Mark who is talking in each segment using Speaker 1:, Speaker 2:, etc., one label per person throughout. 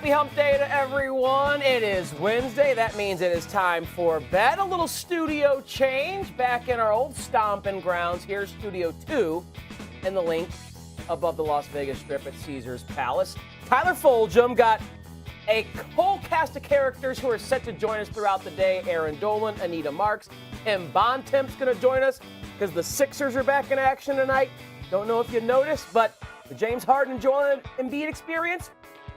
Speaker 1: Happy hump day to everyone. It is Wednesday. That means it is time for Bet. A little studio change back in our old stomping grounds. Here's Studio 2 in the link above the Las Vegas Strip at Caesars Palace. Tyler Fulghum got a whole cast of characters who are set to join us throughout the day. Erin, Dolan, Anita Marks, Tim Bontemps going to join us because the Sixers are back in action tonight. Don't know if you noticed, but the James Harden, Joel Embiid experience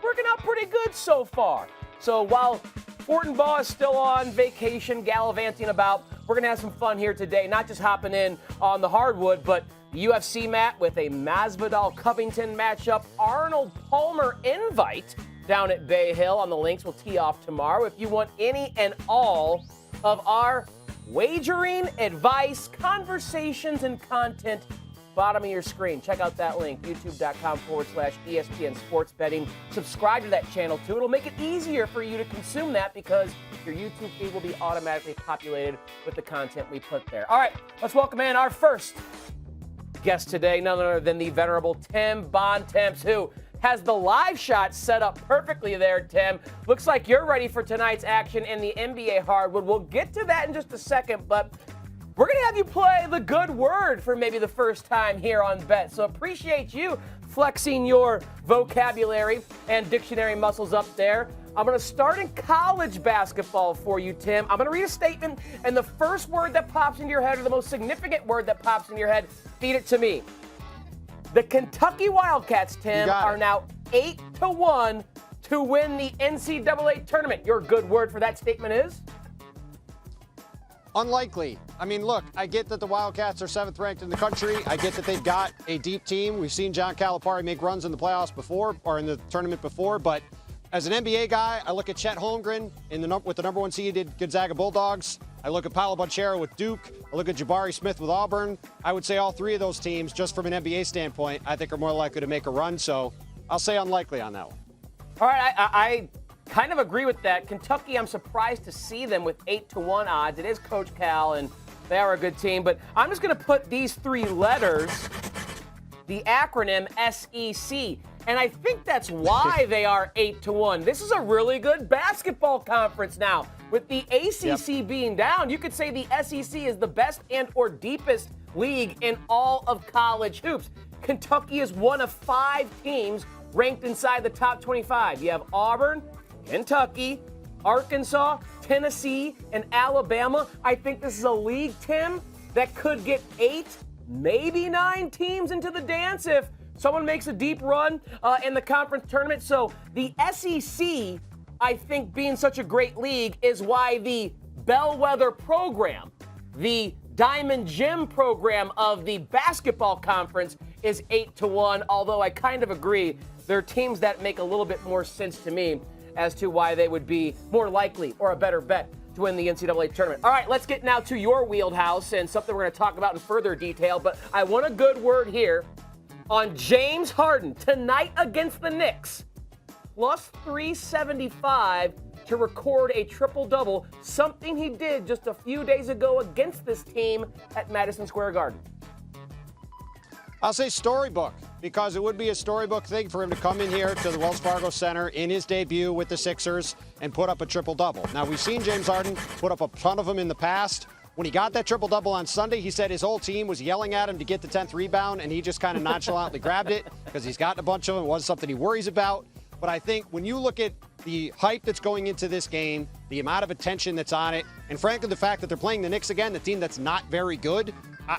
Speaker 1: working out pretty good so far. So while Fortenbaugh is still on vacation, gallivanting about, we're going to have some fun here today, not just hopping in on the hardwood, but the UFC mat with a Masvidal Covington matchup, Arnold Palmer invite down at Bay Hill on the links. We'll tee off tomorrow. If you want any and all of our wagering, advice, conversations, and content, bottom of your screen. Check out that link, youtube.com/ESPN Sports Betting. Subscribe to that channel, too. It'll make it easier for you to consume that because your YouTube feed will be automatically populated with the content we put there. All right, let's welcome in our first guest today, none other than the venerable Tim Bontemps, who has the live shot set up perfectly there, Tim. Looks like you're ready for tonight's action in the NBA hardwood. We'll get to that in just a second, but we're going to have you play the good word for maybe the first time here on Bet. So appreciate you flexing your vocabulary and dictionary muscles up there. I'm going to start in college basketball for you, Tim. I'm going to read a statement, and the first word that pops into your head, or the most significant word that pops into your head, feed it to me. The Kentucky Wildcats, Tim, are now 8-1 to win the NCAA tournament. Your good word for that statement is?
Speaker 2: Unlikely. I mean, look, I get that the Wildcats are 7th ranked in the country. I get that they've got a deep team. We've seen John Calipari make runs in the playoffs before, or in the tournament before. But as an NBA guy, I look at Chet Holmgren with the number 1 seeded Gonzaga Bulldogs. I look at Paolo Banchero with Duke. I look at Jabari Smith with Auburn. I would say all 3 of those teams, just from an NBA standpoint, I think are more likely to make a run. So I'll say unlikely on that one.
Speaker 1: All right, I kind of agree with that. Kentucky, I'm surprised to see them with 8-1 odds. It is Coach Cal, and they are a good team. But I'm just going to put these 3 letters, the acronym SEC. And I think that's why they are 8-1. This is a really good basketball conference now. With the ACC being down, you could say the SEC is the best and or deepest league in all of college hoops. Kentucky is one of 5 teams ranked inside the top 25. You have Auburn, Kentucky, Arkansas, Tennessee, and Alabama. I think this is a league, Tim, that could get 8, maybe 9 teams into the dance if someone makes a deep run in the conference tournament. So the SEC, I think, being such a great league is why the bellwether program, the Diamond Gem program of the basketball conference is 8-1, although I kind of agree there are teams that make a little bit more sense to me as to why they would be more likely or a better bet to win the NCAA tournament. All right, let's get now to your wheelhouse and something we're going to talk about in further detail, but I want a good word here on James Harden tonight against the Knicks. Plus 375 to record a triple-double, something he did just a few days ago against this team at Madison Square Garden.
Speaker 2: I'll say storybook, because it would be a storybook thing for him to come in here to the Wells Fargo Center in his debut with the Sixers and put up a triple-double. Now, we've seen James Harden put up a ton of them in the past. When he got that triple-double on Sunday, he said his whole team was yelling at him to get the 10th rebound, and he just kind of nonchalantly grabbed it because he's gotten a bunch of them. It wasn't something he worries about. But I think when you look at the hype that's going into this game, the amount of attention that's on it, and frankly, the fact that they're playing the Knicks again, the team that's not very good,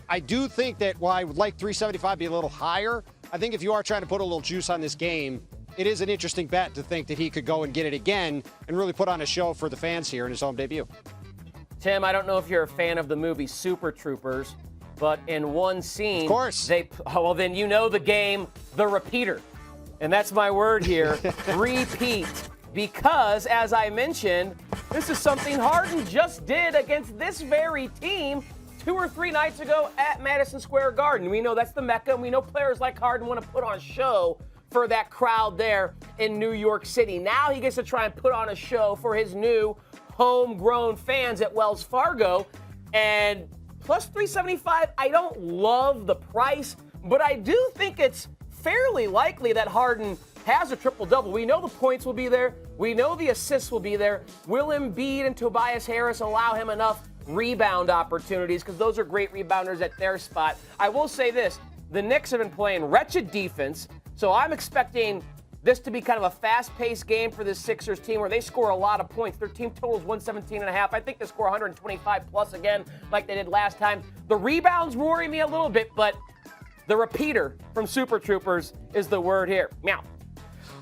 Speaker 2: I do think that while I would like 375 be a little higher, I think if you are trying to put a little juice on this game, it is an interesting bet to think that he could go and get it again and really put on a show for the fans here in his home debut.
Speaker 1: Tim, I don't know if you're a fan of the movie Super Troopers, but in one scene,
Speaker 2: of course,
Speaker 1: well, then you know the game, The Repeater. And that's my word here, repeat. Because, as I mentioned, this is something Harden just did against this very team 2 or 3 nights ago at Madison Square Garden. We know that's the Mecca, and we know players like Harden want to put on a show for that crowd there in New York City. Now he gets to try and put on a show for his new homegrown fans at Wells Fargo. And plus 375, I don't love the price, but I do think it's fairly likely that Harden has a triple-double. We know the points will be there. We know the assists will be there. Will Embiid and Tobias Harris allow him enough rebound opportunities? Because those are great rebounders at their spot. I will say this. The Knicks have been playing wretched defense, so I'm expecting this to be kind of a fast-paced game for this Sixers team where they score a lot of points. Their team total is 117.5. I think they score 125-plus again like they did last time. The rebounds worry me a little bit, but the repeater from Super Troopers is the word here. Meow.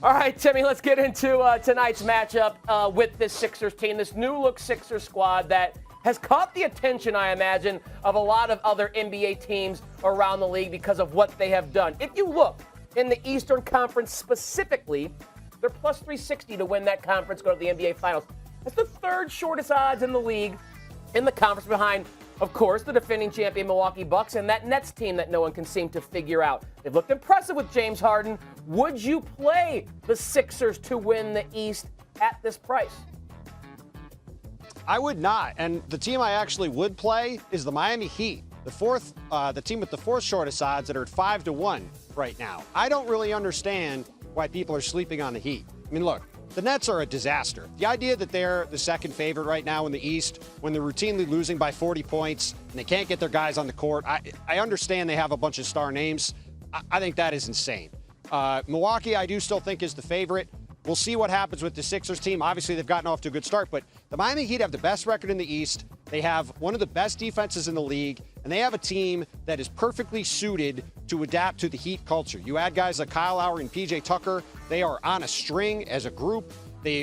Speaker 1: All right, Timmy, let's get into tonight's matchup with this Sixers team, this new-look Sixers squad that has caught the attention, I imagine, of a lot of other NBA teams around the league because of what they have done. If you look in the Eastern Conference specifically, they're plus 360 to win that conference, go to the NBA Finals. That's the third shortest odds in the league in the conference behind, of course, the defending champion Milwaukee Bucks and that Nets team that no one can seem to figure out. They've looked impressive with James Harden. Would you play the Sixers to win the East at this price?
Speaker 2: I would not. And the team I actually would play is the Miami Heat, the team with the fourth shortest odds that are at 5-1 right now. I don't really understand why people are sleeping on the Heat. I mean, look, the Nets are a disaster. The idea that they're the second favorite right now in the East when they're routinely losing by 40 points and they can't get their guys on the court, I understand they have a bunch of star names. I think that is insane. Milwaukee, I do still think is the favorite. We'll see what happens with the Sixers team. Obviously, they've gotten off to a good start, but the Miami Heat have the best record in the East. They have one of the best defenses in the league, and they have a team that is perfectly suited to adapt to the Heat culture. You add guys like Kyle Lowry and PJ Tucker. They are on a string as a group.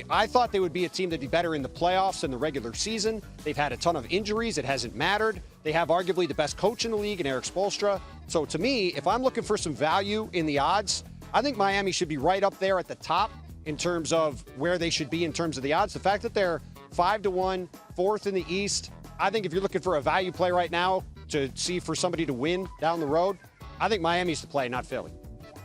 Speaker 2: I thought they would be a team that'd be better in the playoffs than the regular season. They've had a ton of injuries. It hasn't mattered. They have arguably the best coach in the league in Eric Spoelstra. So to me, if I'm looking for some value in the odds, I think Miami should be right up there at the top in terms of where they should be in terms of the odds. The fact that they're 5-1, fourth in the East, I think if you're looking for a value play right now to see for somebody to win down the road, I think Miami's the play, not Philly.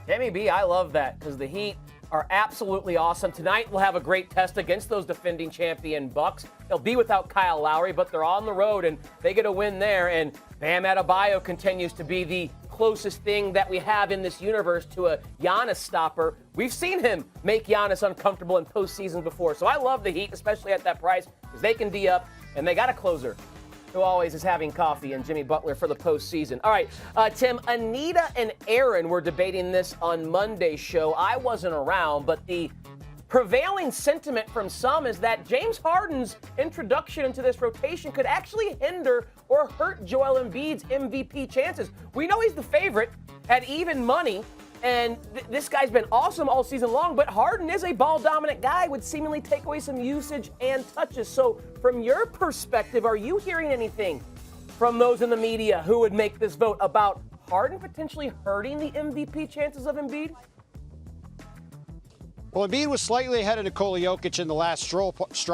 Speaker 1: Jamie B, I love that because the Heat are absolutely awesome. Tonight we'll have a great test against those defending champion Bucks. They'll be without Kyle Lowry, but they're on the road and they get a win there. And Bam Adebayo continues to be the closest thing that we have in this universe to a Giannis stopper. We've seen him make Giannis uncomfortable in postseason before. So I love the Heat, especially at that price, because they can D up, and they got a closer who always is having coffee, and Jimmy Butler for the postseason. All right, Tim, Anita and Erin were debating this on Monday's show. I wasn't around, but the prevailing sentiment from some is that James Harden's introduction into this rotation could actually hinder or hurt Joel Embiid's MVP chances. We know he's the favorite at even money, and this guy's been awesome all season long, but Harden is a ball-dominant guy, would seemingly take away some usage and touches. So from your perspective, are you hearing anything from those in the media who would make this vote about Harden potentially hurting the MVP chances of Embiid?
Speaker 2: Well, Embiid was slightly ahead of Nikola Jokic in the last straw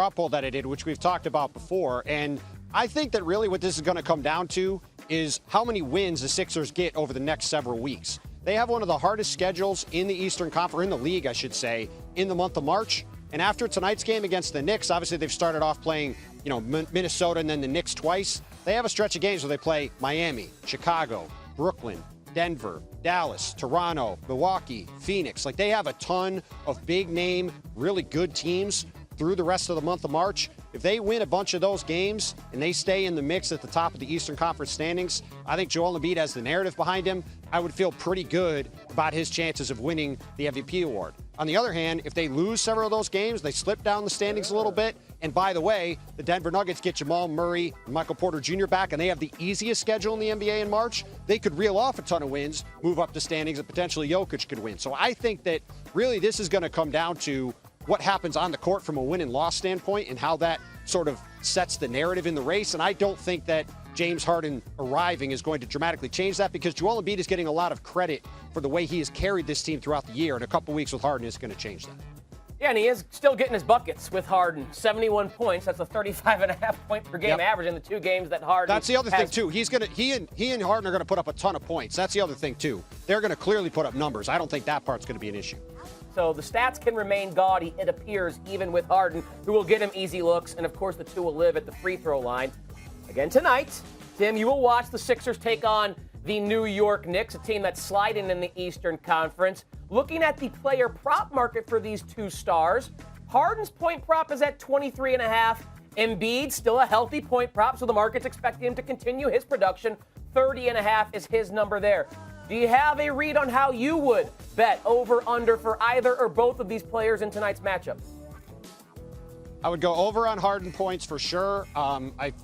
Speaker 2: poll that I did, which we've talked about before. And I think that really what this is going to come down to is how many wins the Sixers get over the next several weeks. They have one of the hardest schedules in the Eastern Conference, in the league, I should say, in the month of March. And after tonight's game against the Knicks, obviously they've started off playing, Minnesota and then the Knicks twice. They have a stretch of games where they play Miami, Chicago, Brooklyn, Denver, Dallas, Toronto, Milwaukee, Phoenix. Like, they have a ton of big name, really good teams through the rest of the month of March. If they win a bunch of those games and they stay in the mix at the top of the Eastern Conference standings, I think Joel Embiid has the narrative behind him. I would feel pretty good about his chances of winning the MVP award. On the other hand, if they lose several of those games, they slip down the standings a little bit. And by the way, the Denver Nuggets get Jamal Murray and Michael Porter Jr. back, and they have the easiest schedule in the NBA in March. They could reel off a ton of wins, move up the standings, and potentially Jokic could win. So I think that really this is going to come down to what happens on the court from a win and loss standpoint and how that sort of sets the narrative in the race. And I don't think that James Harden arriving is going to dramatically change that, because Joel Embiid is getting a lot of credit for the way he has carried this team throughout the year. And a couple weeks with Harden is going to change that.
Speaker 1: Yeah, and he is still getting his buckets with Harden. 71 points. That's a 35.5 point per game average in the two games that Harden. That's
Speaker 2: the other thing too. He and Harden are going to put up a ton of points. That's the other thing too. They're going to clearly put up numbers. I don't think that part's going to be an issue.
Speaker 1: So the stats can remain gaudy, it appears, even with Harden, who will get him easy looks. And of course, the two will live at the free throw line. Again tonight, Tim, you will watch the Sixers take on the New York Knicks, a team that's sliding in the Eastern Conference. Looking at the player prop market for these two stars, Harden's point prop is at 23.5. Embiid, still a healthy point prop, so the market's expecting him to continue his production. 30.5 is his number there. Do you have a read on how you would bet over, under for either or both of these players in tonight's matchup?
Speaker 2: I would go over on Harden points for sure.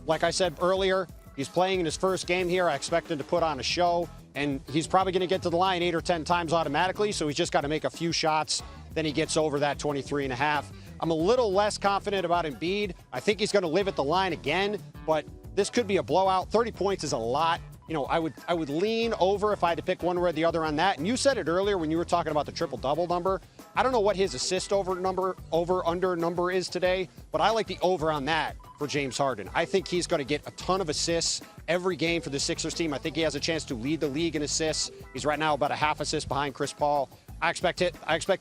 Speaker 2: Like I said earlier, he's playing in his first game here. I expect him to put on a show, and he's probably going to get to the line 8 or 10 times automatically, so he's just got to make a few shots. Then he gets over that 23.5. I'm a little less confident about Embiid. I think he's going to live at the line again, but this could be a blowout. 30 points is a lot. You know, I would lean over if I had to pick one way or the other on that. And you said it earlier when you were talking about the triple-double number. I don't know what his assist over-under number is today, but I like the over on that for James Harden. I think he's going to get a ton of assists every game for the Sixers team. I think he has a chance to lead the league in assists. He's right now about a half assist behind Chris Paul. I expect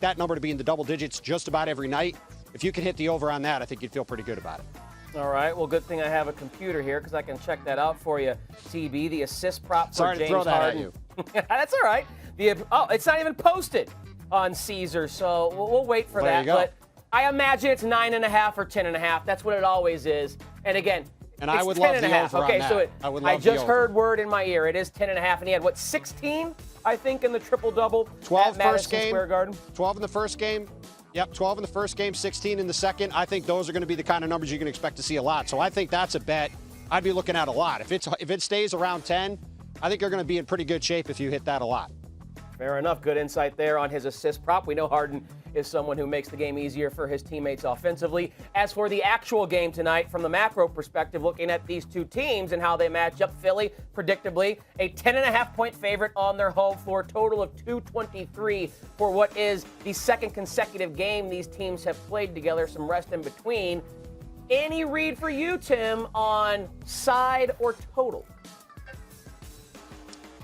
Speaker 2: that number to be in the double digits just about every night. If you can hit the over on that, I think you'd feel pretty good about it.
Speaker 1: All right. Well, good thing I have a computer here because I can check that out for you. TB, the assist prop for
Speaker 2: Sorry
Speaker 1: James
Speaker 2: to throw that
Speaker 1: Harden.
Speaker 2: at you.
Speaker 1: That's all right. It's not even posted on Caesar, so we'll wait for
Speaker 2: There
Speaker 1: that.
Speaker 2: you go.
Speaker 1: But I imagine it's 9.5 or 10.5. That's what it always is. And again,
Speaker 2: And
Speaker 1: it's
Speaker 2: I would
Speaker 1: 10
Speaker 2: love
Speaker 1: and a
Speaker 2: the
Speaker 1: half.
Speaker 2: over on
Speaker 1: Okay,
Speaker 2: that.
Speaker 1: so
Speaker 2: I would
Speaker 1: I
Speaker 2: love the
Speaker 1: just
Speaker 2: over.
Speaker 1: heard word in my ear. It is 10.5, and he had 16, I think, in the triple-double
Speaker 2: 12
Speaker 1: at Madison
Speaker 2: first game,
Speaker 1: Square Garden.
Speaker 2: 12 in the first game. Yep, 12 in the first game, 16 in the second. I think those are going to be the kind of numbers you can expect to see a lot. So I think that's a bet I'd be looking at a lot. If it stays around 10, I think you're going to be in pretty good shape if you hit that a lot.
Speaker 1: Fair enough. Good insight there on his assist prop. We know Harden is someone who makes the game easier for his teammates offensively. As for the actual game tonight, from the macro perspective, looking at these two teams and how they match up, Philly, predictably, a 10.5-point favorite on their home floor, total of 223 for what is the second consecutive game these teams have played together, some rest in between. Any read for you, Tim, on side or total?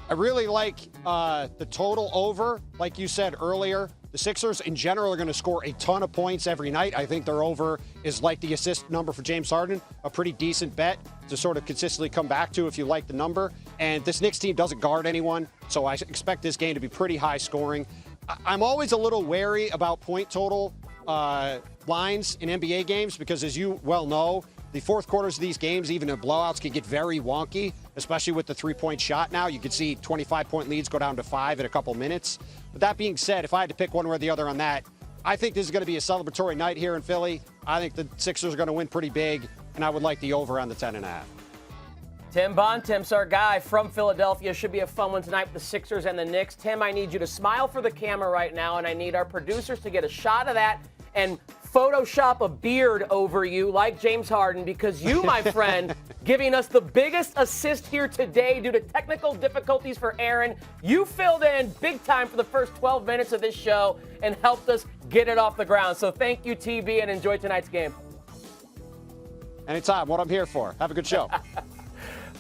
Speaker 2: I really like the total over, like you said earlier. The Sixers, in general, are going to score a ton of points every night. I think their over is like the assist number for James Harden, a pretty decent bet to sort of consistently come back to if you like the number. And this Knicks team doesn't guard anyone, so I expect this game to be pretty high scoring. I'm always a little wary about point total lines in NBA games because, as you well know, the fourth quarters of these games, even in blowouts, can get very wonky, especially with the three-point shot now. You could see 25-point leads go down to 5 in a couple minutes. But that being said, if I had to pick one way or the other on that, I think this is going to be a celebratory night here in Philly. I think the Sixers are going to win pretty big, and I would like the over on the 10.5.
Speaker 1: Tim Bontemps, our guy from Philadelphia. Should be a fun one tonight with the Sixers and the Knicks. Tim, I need you to smile for the camera right now, and I need our producers to get a shot of that and Photoshop a beard over you like James Harden, because you, my friend, giving us the biggest assist here today due to technical difficulties for Erin. You filled in big time for the first 12 minutes of this show and helped us get it off the ground. So thank you, TB, and enjoy tonight's game.
Speaker 2: Anytime, what I'm here for. Have a good show.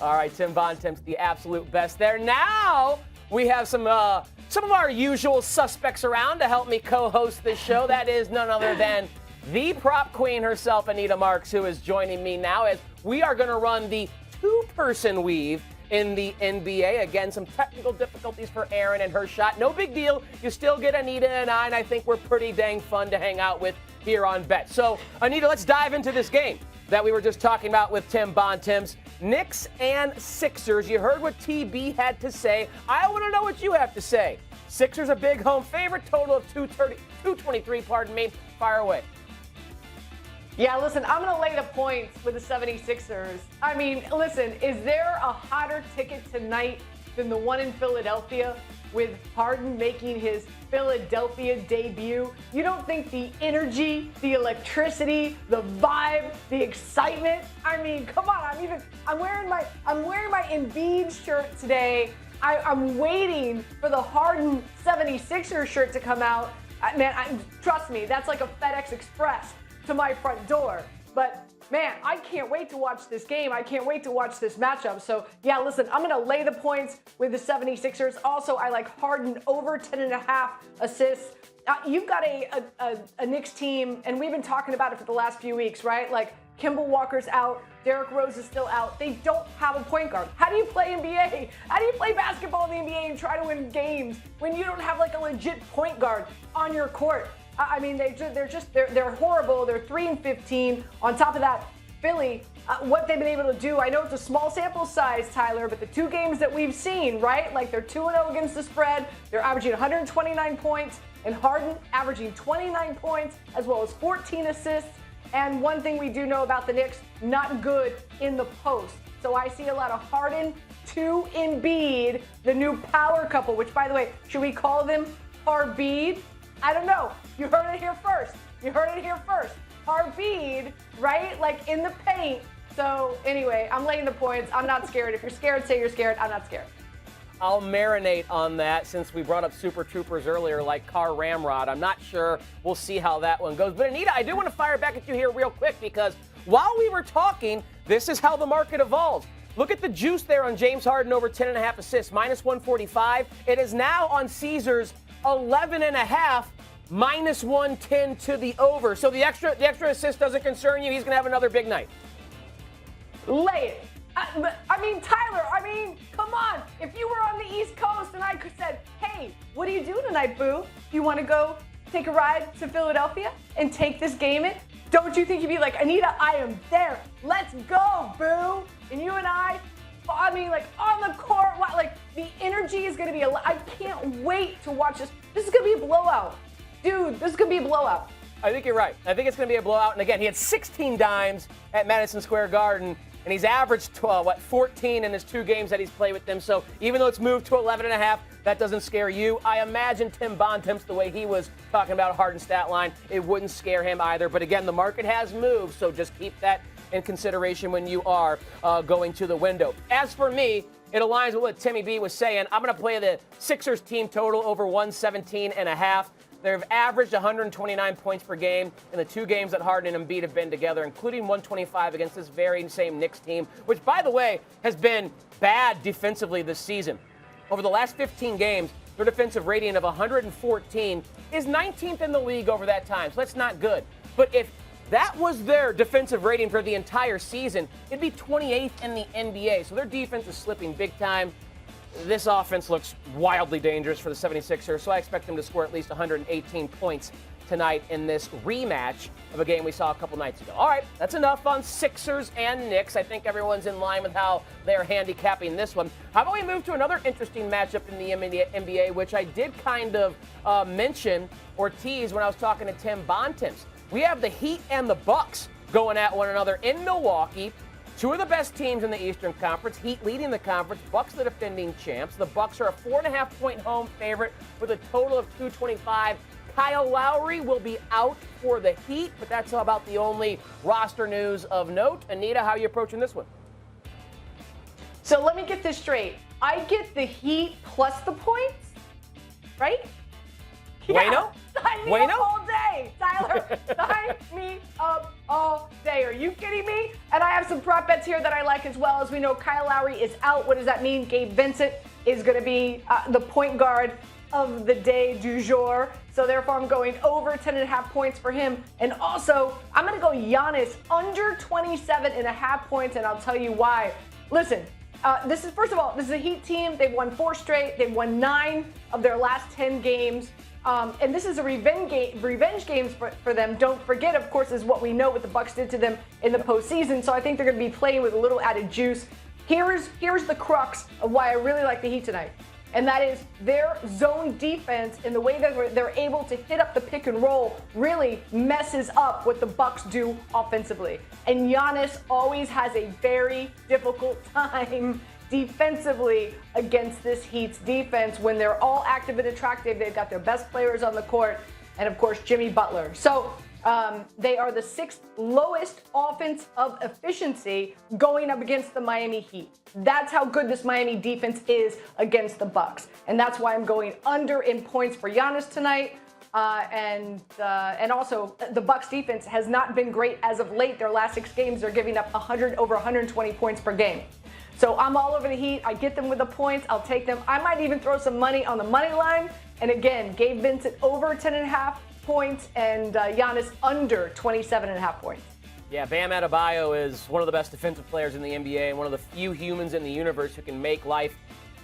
Speaker 1: All right, Tim Bontemps, the absolute best there. Now we have some of our usual suspects around to help me co-host this show. That is none other than the prop queen herself, Anita Marks, who is joining me now as we are going to run the two-person weave in the NBA. Again, some technical difficulties for Erin and her shot. No big deal. You still get Anita and I think we're pretty dang fun to hang out with here on Bet. So, Anita, let's dive into this game that we were just talking about with Tim Bontemps. Knicks and Sixers. You heard what TB had to say. I want to know what you have to say. Sixers a big home favorite, total of 223, pardon me. Fire away.
Speaker 3: Yeah, listen, I'm going to lay the points with the 76ers. I mean, listen, is there a hotter ticket tonight than the one in Philadelphia with Harden making his Philadelphia debut? You don't think the energy, the electricity, the vibe, the excitement? I mean, come on, I'm wearing my Embiid shirt today. I'm waiting for the Harden 76ers shirt to come out. Trust me, that's like a FedEx Express to my front door. But man, I can't wait to watch this game. I can't wait to watch this matchup. So yeah, listen, I'm gonna lay the points with the 76ers. Also, I like Harden over 10.5 assists. You've got a Knicks team, and we've been talking about it for the last few weeks, right? Like, Kimball Walker's out. Derrick Rose is still out. They don't have a point guard. How do you play NBA? How do you play basketball in the NBA and try to win games when you don't have like a legit point guard on your court? I mean, they're horrible. They're 3-15. On top of that, Philly, what they've been able to do, I know it's a small sample size, Tyler, but the 2 games that we've seen, right? Like they're 2-0 against the spread. They're averaging 129 points, and Harden averaging 29 points as well as 14 assists. And one thing we do know about the Knicks, not good in the post. So I see a lot of Harden to Embiid, the new power couple, which, by the way, should we call them Harbeed? I don't know. You heard it here first. Harbeed, right? Like in the paint. So anyway, I'm laying the points. I'm not scared. If you're scared, say you're scared. I'm not scared.
Speaker 1: I'll marinate on that since we brought up Super Troopers earlier, like Car Ramrod. I'm not sure. We'll see how that one goes. But Anita, I do want to fire back at you here real quick because while we were talking, this is how the market evolves. Look at the juice there on James Harden over 10.5 assists, minus 145. It is now on Caesars 11.5, minus 110 to the over. So the extra assist doesn't concern you. He's going to have another big night.
Speaker 3: Lay it. I mean, Tyler, come on. If you were on the East Coast and I said, hey, what are you doing tonight, boo? You want to go take a ride to Philadelphia and take this game in? Don't you think you'd be like, Anita, I am there. Let's go, boo. And you and I mean, like on the court, like the energy is going to be, I can't wait to watch this. This is going to be a blowout. Dude, this is going to be a blowout.
Speaker 1: I think you're right. I think it's going to be a blowout. And again, he had 16 dimes at Madison Square Garden. And he's averaged 14 in his 2 games that he's played with them. So even though it's moved to 11.5, that doesn't scare you. I imagine Tim Bontemps, the way he was talking about Harden's stat line, it wouldn't scare him either. But again, the market has moved, so just keep that in consideration when you are going to the window. As for me, it aligns with what Timmy B was saying. I'm going to play the Sixers team total over 117.5. They've averaged 129 points per game in the 2 games that Harden and Embiid have been together, including 125 against this very same Knicks team, which, by the way, has been bad defensively this season. Over the last 15 games, their defensive rating of 114 is 19th in the league over that time, so that's not good. But if that was their defensive rating for the entire season, it'd be 28th in the NBA, so their defense is slipping big time. This offense looks wildly dangerous for the 76ers, so I expect them to score at least 118 points tonight in this rematch of a game we saw a couple nights ago. All right, that's enough on Sixers and Knicks. I think everyone's in line with how they're handicapping this one. How about we move to another interesting matchup in the NBA, which I did kind of mention or tease when I was talking to Tim Bontemps. We have the Heat and the Bucks going at one another in Milwaukee. 2 of the best teams in the Eastern Conference. Heat leading the conference. Bucks the defending champs. The Bucks are a 4.5-point home favorite with a total of 225. Kyle Lowry will be out for the Heat, but that's about the only roster news of note. Anita, how are you approaching this one?
Speaker 3: So let me get this straight. I get the Heat plus the points, right?
Speaker 1: Bueno?
Speaker 3: Sign me up all day, Tyler. Sign me up all day. Are you kidding me? And I have some prop bets here that I like as well. As we know, Kyle Lowry is out. What does that mean? Gabe Vincent is going to be the point guard of the day du jour. So therefore, I'm going over 10.5 points for him. And also, I'm going to go Giannis under 27.5 points, and I'll tell you why. Listen, this is a Heat team. They've won 4 straight. They've won 9 of their last 10 games. And this is a revenge games for them. Don't forget, of course, is what we know what the Bucks did to them in the postseason. So I think they're going to be playing with a little added juice. Here's the crux of why I really like the Heat tonight. And that is their zone defense and the way that they're able to hit up the pick and roll really messes up what the Bucks do offensively. And Giannis always has a very difficult time defensively against this Heat's defense when they're all active and attractive. They've got their best players on the court, and of course Jimmy Butler. So they are the 6th lowest offense of efficiency going up against the Miami Heat. That's how good this Miami defense is against the Bucks, and that's why I'm going under in points for Giannis tonight. And also the Bucks defense has not been great as of late. Their last 6 games, they're giving up over 120 points per game. So I'm all over the Heat. I get them with the points. I'll take them. I might even throw some money on the money line. And again, Gabe Vincent over 10.5 points and Giannis under 27.5 points.
Speaker 1: Yeah, Bam Adebayo is one of the best defensive players in the NBA and one of the few humans in the universe who can make life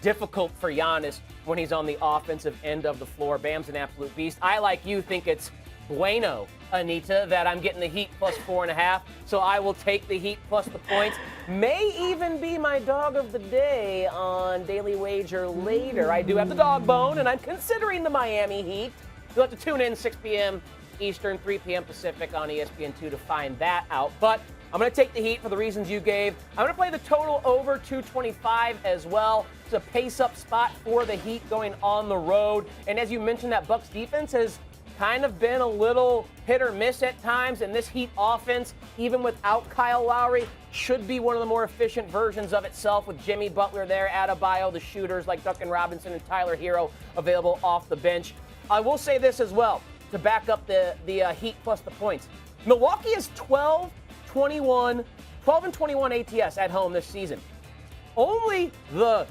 Speaker 1: difficult for Giannis when he's on the offensive end of the floor. Bam's an absolute beast. I, like you, think it's bueno, Anita, that I'm getting the Heat plus 4.5, so I will take the Heat plus the points. May even be my dog of the day on Daily Wager later. I do have the dog bone, and I'm considering the Miami Heat. You'll have to tune in 6 p.m. Eastern, 3 p.m. Pacific on ESPN2 to find that out. But I'm going to take the Heat for the reasons you gave. I'm going to play the total over 225 as well. It's a pace-up spot for the Heat going on the road. And as you mentioned, that Bucks defense has kind of been a little hit or miss at times. And this Heat offense, even without Kyle Lowry, should be one of the more efficient versions of itself with Jimmy Butler there, Adebayo, the shooters like Duncan Robinson and Tyler Hero available off the bench. I will say this as well, to back up the Heat plus the points. Milwaukee is 12 and 21 ATS at home this season. Only the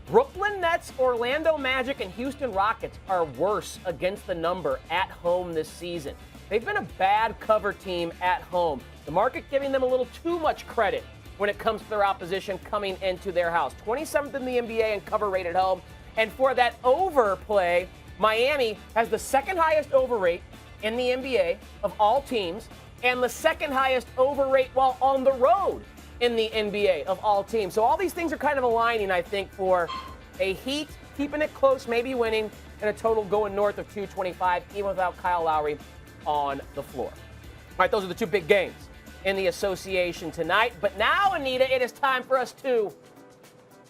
Speaker 1: Brooklyn Nets, Orlando Magic, and Houston Rockets are worse against the number at home this season. They've been a bad cover team at home. The market giving them a little too much credit when it comes to their opposition coming into their house. 27th in the NBA in cover rate at home. And for that overplay, Miami has the second highest over rate in the NBA of all teams and the second highest over rate while on the road in the NBA of all teams. So all these things are kind of aligning, I think, for a Heat keeping it close, maybe winning, and a total going north of 225, even without Kyle Lowry on the floor. All right, those are the two big games in the association tonight. But now, Anita, it is time for us to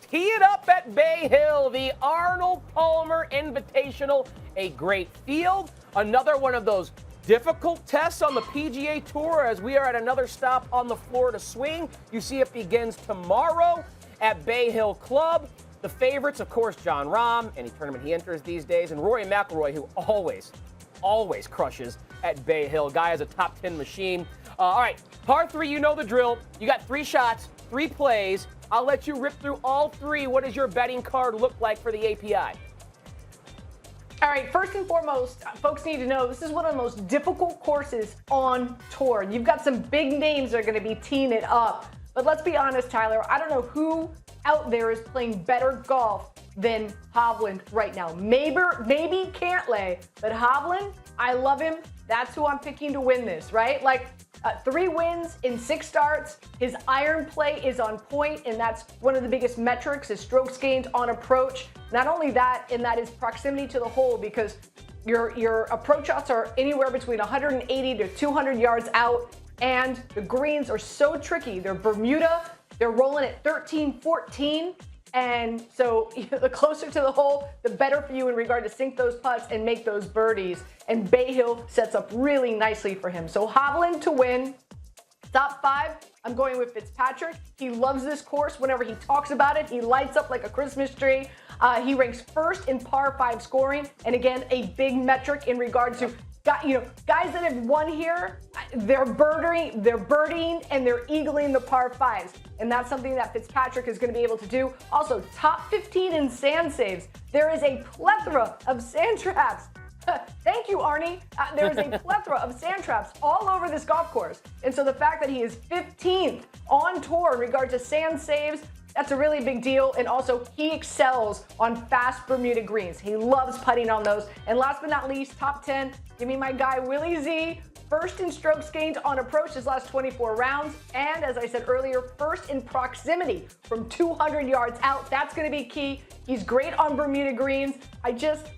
Speaker 1: tee it up at Bay Hill, the Arnold Palmer Invitational. A great field. Another one of those difficult tests on the PGA Tour as we are at another stop on the Florida swing. You see it begins tomorrow at Bay Hill Club. The favorites, of course, Jon Rahm, any tournament he enters these days, and Rory McIlroy, who always crushes at Bay Hill. Guy is a top 10 machine. All right, par 3, you know the drill. You got 3 shots, 3 plays. I'll let you rip through all 3. What does your betting card look like for the API?
Speaker 3: All right, first and foremost, folks need to know this is one of the most difficult courses on tour. You've got some big names that are going to be teeing it up. But let's be honest, Tyler, I don't know who out there is playing better golf than Hovland right now. Maybe Cantlay, but Hovland, I love him. That's who I'm picking to win this, right? 3 wins in 6 starts. His iron play is on point, and that's one of the biggest metrics, his strokes gained on approach. Not only that, and that is proximity to the hole, because your approach shots are anywhere between 180 to 200 yards out, and the greens are so tricky. They're Bermuda. They're rolling at 13, 14. And so the closer to the hole, the better for you in regard to sink those putts and make those birdies. And Bay Hill sets up really nicely for him. So Hovland to win. Top 5, I'm going with Fitzpatrick. He loves this course. Whenever he talks about it, he lights up like a Christmas tree. He ranks first in par 5 scoring. And again, a big metric in regards to guys that have won here, they're birdieing and they're eagling the par 5s. And that's something that Fitzpatrick is going to be able to do. Also, top 15 in sand saves. There is a plethora of sand traps. Thank you, Arnie. There is a plethora of sand traps all over this golf course. And so the fact that he is 15th on tour in regard to sand saves, that's a really big deal. And also, he excels on fast Bermuda greens. He loves putting on those. And last but not least, top 10, give me my guy, Willie Z. First in strokes gained on approach his last 24 rounds. And as I said earlier, first in proximity from 200 yards out. That's going to be key. He's great on Bermuda greens. I just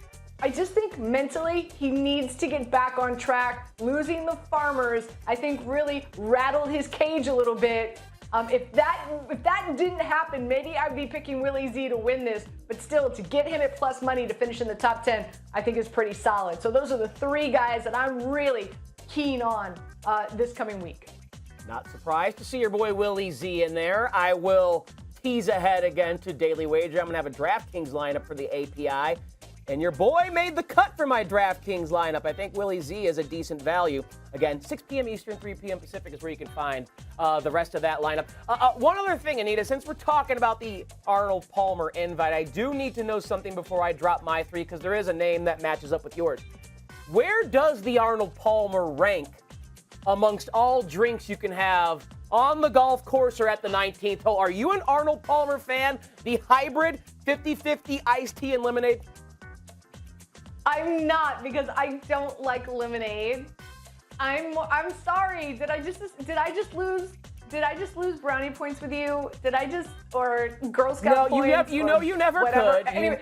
Speaker 3: think mentally he needs to get back on track. Losing the Farmers, I think, really rattled his cage a little bit. If that didn't happen, maybe I'd be picking Willie Z to win this. But still, to get him at plus money to finish in the top 10, I think is pretty solid. So those are the 3 guys that I'm really keen on this coming week.
Speaker 1: Not surprised to see your boy Willie Z in there. I will tease ahead again to Daily Wager. I'm going to have a DraftKings lineup for the API. And your boy made the cut for my DraftKings lineup. I think Willie Z is a decent value. Again, 6 p.m. Eastern, 3 p.m. Pacific is where you can find the rest of that lineup. One other thing, Anita, since we're talking about the Arnold Palmer invite, I do need to know something before I drop my 3, because there is a name that matches up with yours. Where does the Arnold Palmer rank amongst all drinks you can have on the golf course or at the 19th hole. Are you an Arnold Palmer fan? The hybrid 50-50 iced tea and lemonade?
Speaker 3: I'm not, because I don't like lemonade. I'm sorry. Did I just lose brownie points with you? Or Girl Scout points?
Speaker 1: You never
Speaker 3: whatever.
Speaker 1: could.
Speaker 3: Anyway,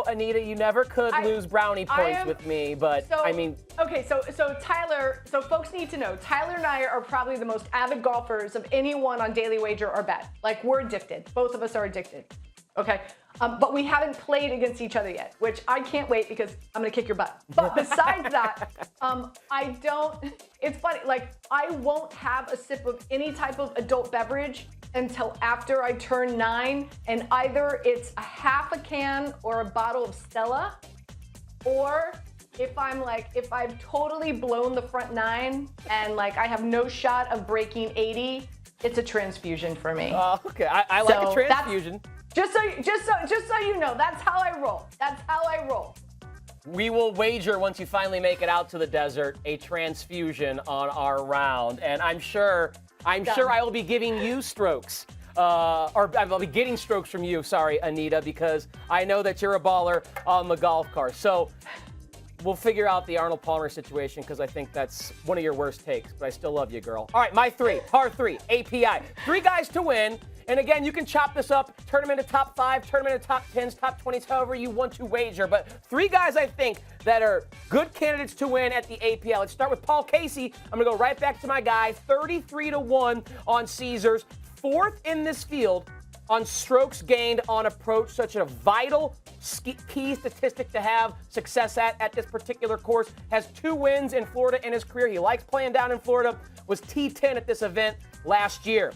Speaker 1: Anita, you never could lose brownie points with me. But
Speaker 3: okay. So Tyler. So folks need to know, Tyler and I are probably the most avid golfers of anyone on Daily Wager or Bet. Like, we're addicted. Both of us are addicted. Okay. But we haven't played against each other yet, which I can't wait, because I'm going to kick your butt. But besides that, it's funny, like, I won't have a sip of any type of adult beverage until after I turn 9, and either it's a half a can or a bottle of Stella, or if I've totally blown the front 9 and like I have no shot of breaking 80, it's a transfusion for me.
Speaker 1: Okay, I like a transfusion.
Speaker 3: Just so you know, that's how I roll.
Speaker 1: We will wager, once you finally make it out to the desert, a transfusion on our round, and I'm sure I will be giving you strokes, or I'll be getting strokes from you. Sorry, Anita, because I know that you're a baller on the golf course. So we'll figure out the Arnold Palmer situation, because I think that's one of your worst takes, but I still love you, girl. All right, my 3, par 3, API. 3 guys to win. And again, you can chop this up, turn them into top 5, turn them into top 10s, top 20s, however you want to wager. But 3 guys I think that are good candidates to win at the API. Let's start with Paul Casey. I'm going to go right back to my guy, 33-1 on Caesars. 4th in this field on strokes gained on approach, such a vital key statistic to have success at this particular course. Has 2 wins in Florida in his career. He likes playing down in Florida. Was T10 at this event last year.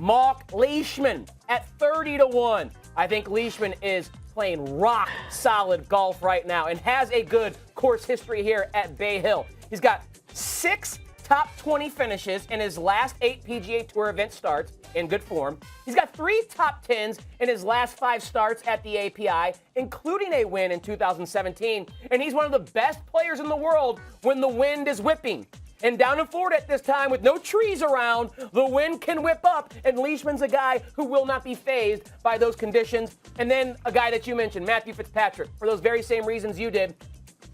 Speaker 1: Mark Leishman at 30-1. I think Leishman is playing rock solid golf right now and has a good course history here at Bay Hill. He's got 6 top 20 finishes in his last 8 PGA Tour event starts in good form. He's got 3 top 10s in his last 5 starts at the API, including a win in 2017. And he's one of the best players in the world when the wind is whipping. And down in Florida at this time, with no trees around, the wind can whip up, and Leishman's a guy who will not be fazed by those conditions. And then a guy that you mentioned, Matthew Fitzpatrick, for those very same reasons you did,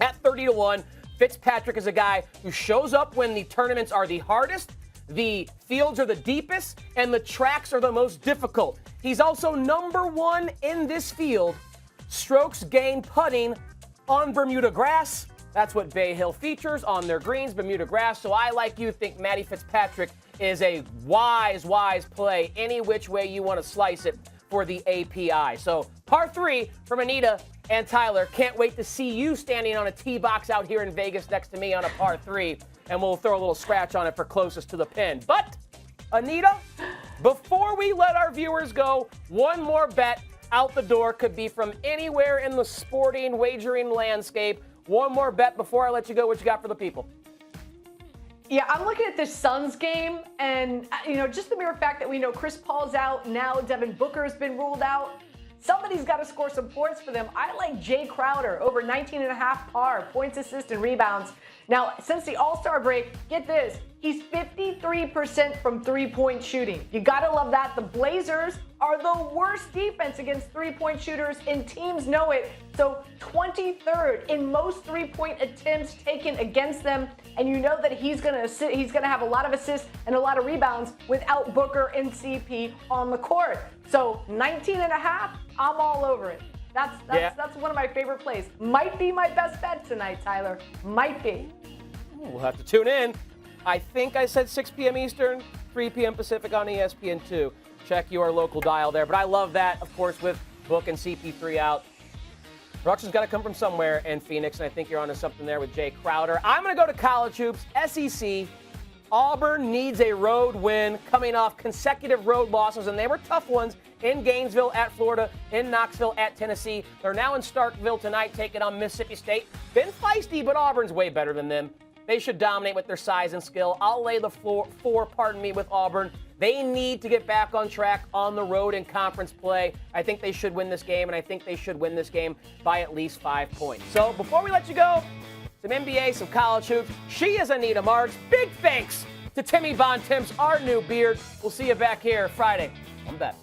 Speaker 1: at 30-1. Fitzpatrick is a guy who shows up when the tournaments are the hardest, the fields are the deepest, and the tracks are the most difficult. He's also number 1 in this field, strokes gained putting on Bermuda grass. That's what Bay Hill features on their greens, Bermuda grass. So I, like you, think Matty Fitzpatrick is a wise play any which way you want to slice it for the API. So par 3 from Anita and Tyler. Can't wait to see you standing on a tee box out here in Vegas next to me on a par 3. And we'll throw a little scratch on it for closest to the pin. But, Anita, before we let our viewers go, one more bet out the door, could be from anywhere in the sporting wagering landscape. One more bet before I let you go. What you got for the people?
Speaker 3: Yeah, I'm looking at this Suns game, and just the mere fact that we know Chris Paul's out, now Devin Booker's been ruled out. Somebody's got to score some points for them. I like Jay Crowder over 19.5 par, points, assists, and rebounds. Now, since the All-Star break, get this, he's 53% from three-point shooting. You got to love that. The Blazers are the worst defense against three-point shooters, and teams know it. So 23rd in most three-point attempts taken against them, and you know that he's going to have a lot of assists and a lot of rebounds without Booker and CP on the court. So 19.5, I'm all over it. That's one of my favorite plays. Might be my best bet tonight, Tyler. Might be.
Speaker 1: We'll have to tune in. I think I said 6 p.m. Eastern, 3 p.m. Pacific on ESPN2. Check your local dial there. But I love that, of course, with Book and CP3 out. Production's got to come from somewhere in Phoenix, and I think you're onto something there with Jay Crowder. I'm going to go to college hoops, SEC. Auburn needs a road win coming off consecutive road losses, and they were tough ones in Gainesville at Florida, in Knoxville at Tennessee. They're now in Starkville tonight taking on Mississippi State. Been feisty, but Auburn's way better than them. They should dominate with their size and skill. I'll lay the floor with Auburn. They need to get back on track on the road in conference play. I think they should win this game, and I think they should win this game by at least 5 points. So before we let you go, some NBA, some college hoops. She is Anita Marks. Big thanks to Timmy Bontemps, our new beard. We'll see you back here Friday on Bet.